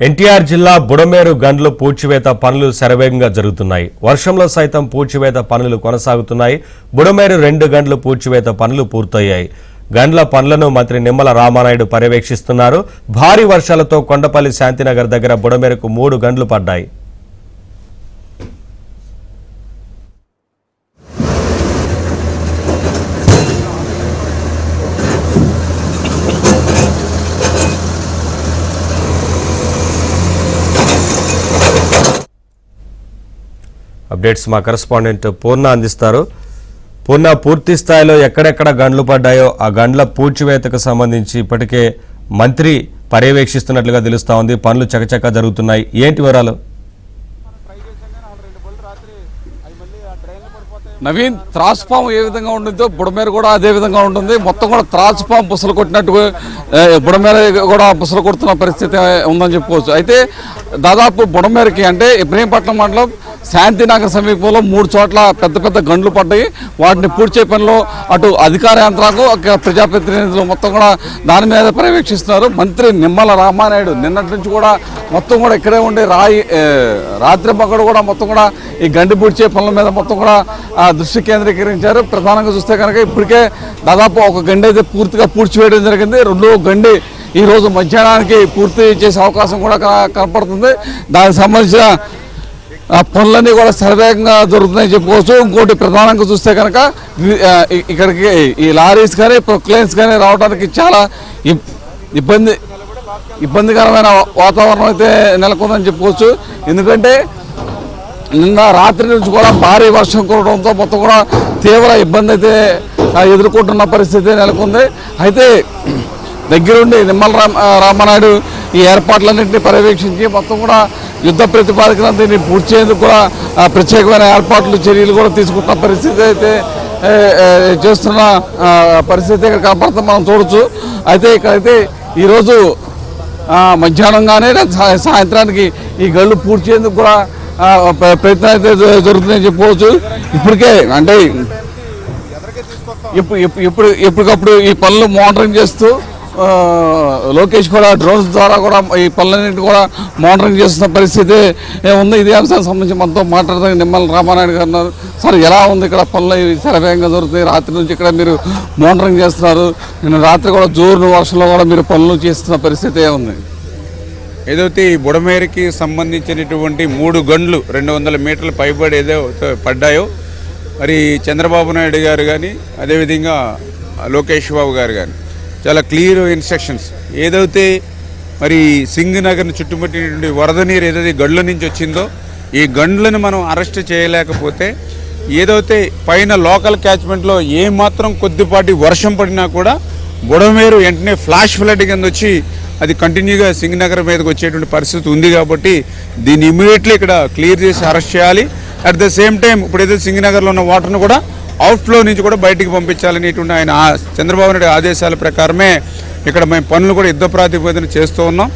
ఎన్టీఆర్ జిల్లా బుడమేరు గండ్లు పూడ్చివేత పనులు శరవేగంగా జరుగుతున్నాయి. వర్షంలో సైతం పూడ్చివేత పనులు కొనసాగుతున్నాయి. బుడమేరు 2 గండ్లు పూడ్చివేత పనులు పూర్తయ్యాయి. గండ్ల పనులను మంత్రి నిమ్మల రామానాయుడు పర్యవేక్షిస్తున్నారు. భారీ వర్షాలతో కొండపల్లి శాంతినగర్ దగ్గర బుడమేరుకు 3 గండ్లు పడ్డాయి. అప్డేట్స్ మా కరెస్పాండెంట్ పూర్ణ అందిస్తారు. పూర్ణ, పూర్తి స్థాయిలో ఎక్కడెక్కడ గండ్లు పడ్డాయో ఆ గండ్ల పూడ్చివేతకు సంబంధించి ఇప్పటికే మంత్రి పర్యవేక్షిస్తున్నట్లుగా తెలుస్తా ఉంది. పనులు చకచకా జరుగుతున్నాయి. ఏంటి వివరాలు? నవీన్, త్రాసుపాము ఏ విధంగా ఉంటుందో బుడమేరు కూడా అదే విధంగా ఉంటుంది. మొత్తం కూడా త్రాసుపాము బుసలు కొట్టినట్టు బుడమేరు కూడా బుసలు కొడుతున్న పరిస్థితి ఉందని చెప్పుకోవచ్చు. అయితే దాదాపు బుడమేరుకి అంటే ఇబ్రహీంపట్నం మండలం శాంతినగర్ సమీపంలో 3 చోట్ల పెద్ద పెద్ద గండ్లు పడ్డాయి. వాటిని పూడ్చే పనిలో అటు అధికార యంత్రాంగం, ప్రజాప్రతినిధులు మొత్తం కూడా దాని మీద పర్యవేక్షిస్తున్నారు. మంత్రి నిమ్మల రామానాయుడు నిన్నటి నుంచి కూడా మొత్తం కూడా ఇక్కడే ఉండి రాత్రి పగడు కూడా మొత్తం కూడా ఈ గండి పూడ్చే పనుల మీద మొత్తం కూడా దృష్టి కేంద్రీకరించారు. ప్రధానంగా చూస్తే కనుక ఇప్పటికే దాదాపు ఒక గండి అయితే పూర్తిగా పూడ్చివేయడం జరిగింది. 2వ గండి ఈరోజు మధ్యాహ్నానికి పూర్తి చేసే అవకాశం కూడా కనపడుతుంది. దానికి సంబంధించిన పనులన్నీ కూడా శరవేగంగా జరుగుతున్నాయని చెప్పుకోవచ్చు. ఇంకోటి ప్రధానంగా చూస్తే కనుక ఇక్కడికి ఈ లారీస్ కానీ ప్రొక్లైన్స్ కానీ రావడానికి చాలా ఇబ్బందికరమైన వాతావరణం అయితే నెలకొందని చెప్పుకోవచ్చు. ఎందుకంటే నిన్న రాత్రి నుంచి కూడా భారీ వర్షం కురవడంతో మొత్తం కూడా తీవ్ర ఇబ్బంది అయితే ఎదుర్కొంటున్న పరిస్థితి నెలకొంది. అయితే దగ్గరుండి నిమ్మల రామానాయుడు ఈ ఏర్పాట్లన్నింటినీ పర్యవేక్షించి మొత్తం కూడా యుద్ధ ప్రతిపాదన దీన్ని పూర్తి చేసేందుకు కూడా ప్రత్యేకమైన ఏర్పాట్లు చర్యలు కూడా తీసుకుంటున్న పరిస్థితి అయితే చేస్తున్న పరిస్థితి ఇక్కడ కనపడుతుంది, మనం చూడొచ్చు. అయితే ఇక్కడైతే ఈరోజు మధ్యాహ్నం కానీ సాయంత్రానికి ఈ గళ్ళు పూర్తి చేసేందుకు కూడా ప్రయత్నం అయితే జరుగుతుందని చెప్పుకోవచ్చు. ఇప్పటికే అంటే ఎప్పటికప్పుడు ఈ పనులు మానిటరింగ్ చేస్తూ లోకేష్ కూడా డ్రోన్స్ ద్వారా కూడా ఈ పనులన్నింటి కూడా మానిటరింగ్ చేస్తున్న పరిస్థితి ఉంది. ఇదే అంశానికి సంబంధించి మనతో మాట్లాడడానికి నిమ్మల రామానాయుడు గారు ఉన్నారు. సార్, ఎలా ఉంది ఇక్కడ పనులు? శరవేగంగా జరుగుతాయి. రాత్రి నుంచి ఇక్కడ మీరు మానిటరింగ్ చేస్తున్నారు. నిన్న రాత్రి కూడా జోరు వర్షంలో కూడా మీరు పనులు చేస్తున్న పరిస్థితి ఉంది. ఏదైతే ఈ బుడమేరుకి సంబంధించినటువంటి 3 గండ్లు 200 మీటర్ల పైబడి ఏదో పడ్డాయో, మరి చంద్రబాబు నాయుడు గారు కానీ అదేవిధంగా లోకేష్ బాబు గారు కానీ చాలా క్లియర్ ఇన్స్ట్రక్షన్స్. ఏదైతే మరి సింగనగర్ని చుట్టుముట్టినటువంటి వరద నీరు ఏదైతే గండ్ల నుంచి వచ్చిందో ఈ గండ్లను మనం అరెస్ట్ చేయలేకపోతే ఏదైతే పైన లోకల్ క్యాచ్మెంట్లో ఏమాత్రం కొద్దిపాటి వర్షం పడినా కూడా బుడమేరు వెంటనే ఫ్లాష్ ఫ్లడ్ కింద వచ్చి అది కంటిన్యూగా సింగనగర్ మీదకి వచ్చేటువంటి పరిస్థితి ఉంది. కాబట్టి దీన్ని ఇమీడియట్లీ ఇక్కడ క్లియర్ చేసి అరెస్ట్ చేయాలి. అట్ ద సేమ్ టైం ఇప్పుడు ఏదైతే సింగనగర్లో ఉన్న వాటర్ను కూడా అవుట్ఫ్లో నుంచి కూడా బయటికి పంపించాలనేటువంటి ఆయన చంద్రబాబు నాయుడు ఆదేశాల ప్రకారమే ఇక్కడ మేము పనులు కూడా యుద్ధ ప్రాతిపదికన చేస్తూ ఉన్నాం.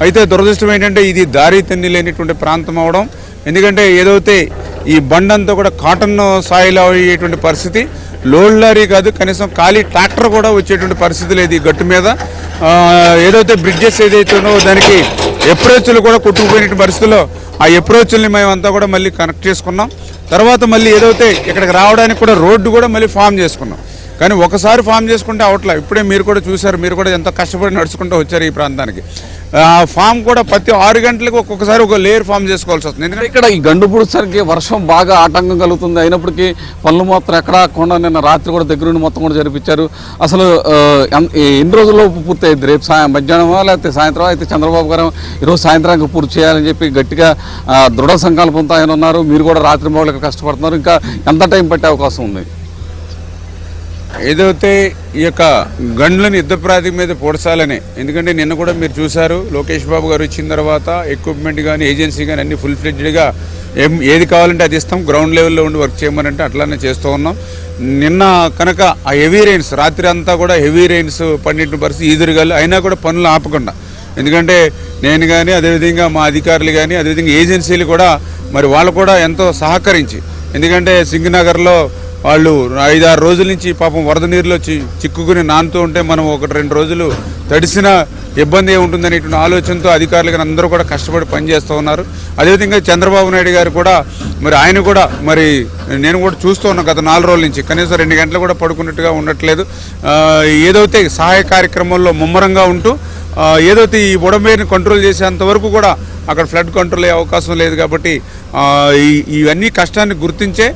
అయితే దురదృష్టం ఏంటంటే ఇది దారి తన్ని లేనిటువంటి ప్రాంతం అవడం. ఎందుకంటే ఏదైతే ఈ బండంతా కూడా కాటన్ సాయిల్ అయ్యేటువంటి పరిస్థితి, లోడ్ లారీ కాదు కనీసం ఖాళీ ట్రాక్టర్ కూడా వచ్చేటువంటి పరిస్థితి లేదు ఈ గట్టు మీద. ఏదైతే బ్రిడ్జెస్ ఏదైతేనో దానికి అప్రోచ్లు కూడా కొట్టుకుపోయిన పరిస్థితుల్లో ఆ అప్రోచ్ల్ని మేమంతా కూడా మళ్ళీ కనెక్ట్ చేసుకున్నాం. తర్వాత మళ్ళీ ఏదైతే ఇక్కడికి రావడానికి కూడా రోడ్డు కూడా మళ్ళీ ఫామ్ చేసుకున్నాం. కానీ ఒకసారి ఫామ్ చేసుకుంటే అవట్లా. ఇప్పుడే మీరు కూడా చూశారు, మీరు కూడా ఎంతో కష్టపడి నడుచుకుంటూ వచ్చారు ఈ ప్రాంతానికి. ఫామ్ కూడా ప్రతి 6 గంటలకు ఒక్కొక్కసారి ఒక లేయర్ ఫామ్ చేసుకోవాల్సి వస్తుంది. ఎందుకంటే ఇక్కడ ఈ గండు పుడుసరికి వర్షం బాగా ఆటంకం కలుగుతుంది. అయినప్పటికీ పనులు మాత్రం ఎక్కడ కాకుండా నిన్న రాత్రి కూడా దగ్గరుండి మొత్తం కూడా జరిపించారు. అసలు ఎన్ని రోజుల్లో పూర్తి అయింది? రేపు మధ్యాహ్నమా లేకపోతే సాయంత్రం? అయితే చంద్రబాబు గారు ఈరోజు సాయంత్రానికి పూర్తి చేయాలని చెప్పి గట్టిగా దృఢ సంకల్పంతో ఆయన ఉన్నారు. మీరు కూడా రాత్రి మౌలిక కష్టపడుతున్నారు. ఇంకా ఎంత టైం పట్టే అవకాశం ఉంది? ఏదైతే ఈ యొక్క గండ్లను యుద్ధ ప్రాతిపదిక మీద పొడచాలని, ఎందుకంటే నిన్న కూడా మీరు చూశారు లోకేష్ బాబు గారు వచ్చిన తర్వాత ఎక్విప్మెంట్ కానీ ఏజెన్సీ కానీ అన్ని ఫుల్ ఫ్లెడ్జ్డ్గా ఏది కావాలంటే అది ఇస్తాం, గ్రౌండ్ లెవెల్లో ఉండి వర్క్ చేయమనంటే అట్లానే చేస్తూ ఉన్నాం. నిన్న కనుక ఆ హెవీ రెయిన్స్ రాత్రి అంతా కూడా హెవీ రెయిన్స్ పడిన పరిస్థితి ఈదురుగాలు అయినా కూడా పనులు ఆపకుండా, ఎందుకంటే నేను కానీ అదేవిధంగా మా అధికారులు కానీ అదేవిధంగా ఏజెన్సీలు కూడా మరి వాళ్ళు కూడా ఎంతో సహకరించి, ఎందుకంటే సింగనగర్లో వాళ్ళు 5-6 రోజుల నుంచి పాపం వరద నీరులో చిక్కుకుని నానుతూ ఉంటే మనం 1-2 రోజులు తడిసిన ఇబ్బంది ఉంటుందనేటువంటి ఆలోచనతో అధికారులు కానీ అందరూ కూడా కష్టపడి పనిచేస్తూ ఉన్నారు. అదేవిధంగా చంద్రబాబు నాయుడు గారు కూడా మరి ఆయన కూడా మరి నేను కూడా చూస్తూ ఉన్నాను గత 4 రోజుల నుంచి కనీసం 2 గంటలు కూడా పడుకున్నట్టుగా ఉండట్లేదు. ఏదైతే సహాయ కార్యక్రమంలో ముమ్మరంగా ఉంటూ ఏదైతే ఈ బుడమేరుని కంట్రోల్ చేసేంత వరకు కూడా అక్కడ ఫ్లడ్ కంట్రోల్ అయ్యే అవకాశం లేదు. కాబట్టి ఇవన్నీ కష్టాన్ని గుర్తించే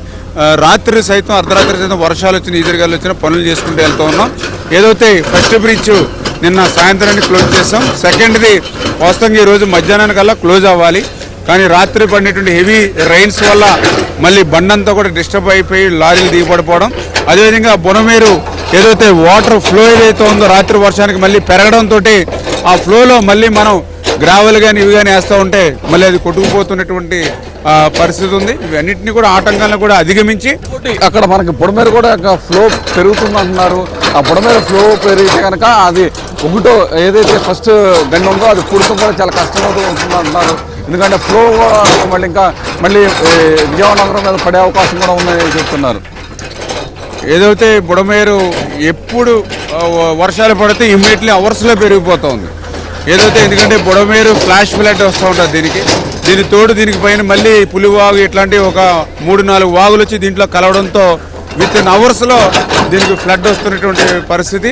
రాత్రి సైతం అర్ధరాత్రి సైతం వర్షాలు వచ్చిన ఈదురుగాలు వచ్చిన పనులు చేసుకుంటూ వెళ్తూ ఉన్నాం. ఏదైతే ఫస్ట్ బ్రిడ్జ్ నిన్న సాయంత్రాన్ని క్లోజ్ చేసాం, సెకండ్ది వాస్తవంగా ఈరోజు మధ్యాహ్నానికల్లా క్లోజ్ అవ్వాలి. కానీ రాత్రి పడినటువంటి హెవీ రైన్స్ వల్ల మళ్ళీ బండంతా కూడా డిస్టర్బ్ అయిపోయి లారీలు దిగబడిపోవడం, అదేవిధంగా బుడమేరు ఏదైతే వాటర్ ఫ్లో ఏదైతే ఉందో రాత్రి వర్షానికి మళ్ళీ పెరగడంతో ఆ ఫ్లోలో మళ్ళీ మనం గ్రావెల్ కానీ ఇవి కానీ వేస్తూ ఉంటే మళ్ళీ అది కొట్టుకుపోతున్నటువంటి పరిస్థితి ఉంది. ఇవన్నింటినీ కూడా ఆటంకాలను కూడా అధిగమించి అక్కడ మనకి బుడమేరు కూడా ఫ్లో పెరుగుతుంది అంటున్నారు. ఆ బుడమేరు ఫ్లో పెరిగితే కనుక అది ఒకటో ఏదైతే ఫస్ట్ గండి ఉందో అది పూర్తం కూడా చాలా కష్టమవుతూ ఉంటుంది అంటున్నారు. ఎందుకంటే ఫ్లో కూడా మళ్ళీ విజయవాడ నగరం మీద పడే అవకాశం కూడా ఉందని చెప్తున్నారు. ఏదైతే బుడమేరు ఎప్పుడు వర్షాలు పడితే ఇమ్మీడియట్లీ అవర్స్లో పెరిగిపోతుంది. ఏదైతే ఎందుకంటే బుడమేరు ఫ్లాష్ ఫ్లడ్ వస్తూ ఉంటుంది. దీని తోడు దీనికి పైన మళ్ళీ పులివాగు ఇట్లాంటి ఒక 3-4 వాగులు వచ్చి దీంట్లో కలవడంతో విత్ ఇన్ అవర్స్లో దీనికి ఫ్లడ్ వస్తున్నటువంటి పరిస్థితి.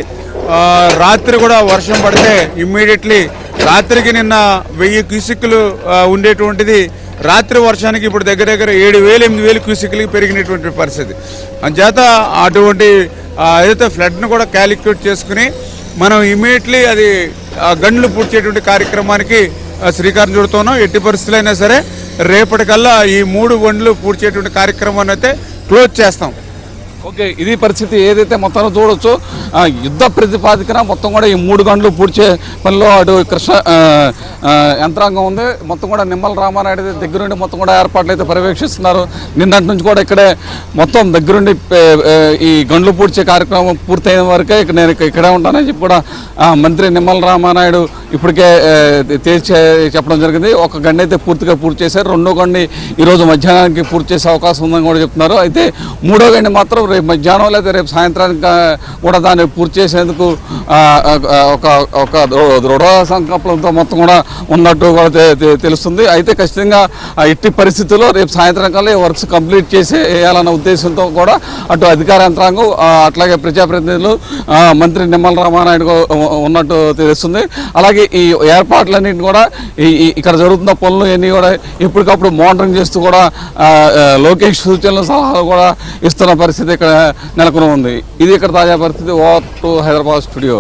రాత్రి కూడా వర్షం పడితే ఇమ్మీడియట్లీ రాత్రికి నిన్న 1000 క్యూసిక్లు ఉండేటువంటిది రాత్రి వర్షానికి ఇప్పుడు దగ్గర 7,000-8,000 క్యూసిక్లకి పెరిగినటువంటి పరిస్థితి. అందుచేత అటువంటి ఏదైతే ఫ్లడ్ను కూడా క్యాలిక్యులేట్ చేసుకుని మనం ఇమ్మీడియట్లీ అది గండ్లు పూడ్చేటువంటి కార్యక్రమానికి శ్రీకారం చుడుతున్నాం. ఎట్టి పరిస్థితులు అయినా సరే రేపటికల్లా ఈ 3 గండ్లు పూడ్చేటువంటి కార్యక్రమాన్ని అయితే క్లోజ్ చేస్తాం. ఓకే, ఇది పరిస్థితి. ఏదైతే మొత్తం చూడొచ్చు యుద్ధ ప్రతిపాదికన మొత్తం కూడా ఈ 3 గంటలు పూడ్చే పనిలో అటు కృష్ణ యంత్రాంగం ఉంది. మొత్తం కూడా నిమ్మల రామానాయుడు దగ్గరుండి మొత్తం కూడా ఏర్పాట్లు అయితే పర్యవేక్షిస్తున్నారు. నిన్నటి నుంచి కూడా ఇక్కడే మొత్తం దగ్గరుండి ఈ గండ్లు పూడ్చే కార్యక్రమం పూర్తయిన వరకే నేను ఇక్కడే ఉంటానని చెప్పి కూడా మంత్రి నిమ్మల రామానాయుడు ఇప్పటికే చెప్పడం జరిగింది. ఒక గండి అయితే పూర్తిగా పూర్తి చేశారు, 2వ గండి ఈరోజు మధ్యాహ్నానికి పూర్తి చేసే అవకాశం ఉందని కూడా చెప్తున్నారు. అయితే 3వ గండి మాత్రం రేపు మధ్యాహ్నం లేదా రేపు సాయంత్రానికి కూడా దాన్ని పూర్తి చేసేందుకు ఒక దృఢ సంకల్పంతో మొత్తం కూడా ఉన్నట్టు కూడా తెలుస్తుంది. అయితే ఖచ్చితంగా ఎట్టి పరిస్థితుల్లో రేపు సాయంత్రం కల్లా వర్క్స్ కంప్లీట్ చేసేయాలన్న ఉద్దేశంతో కూడా అటు అధికార యంత్రాంగం అట్లాగే ప్రజాప్రతినిధులు మంత్రి నిమ్మల రామానాయుడు ఉన్నట్టు తెలుస్తుంది. అలాగే ఈ ఏర్పాట్లన్నింటినీ కూడా ఇక్కడ జరుగుతున్న పనులు ఇవన్నీ కూడా ఎప్పటికప్పుడు మానిటరింగ్ చేస్తూ కూడా లోకేష్ సూచనలు సలహాలు కూడా ఇస్తున్న పరిస్థితి ఇక్కడ నెలకొని ఉంది. ఇది ఇక్కడ తాజా పరిస్థితి. Over to Hyderabad studio.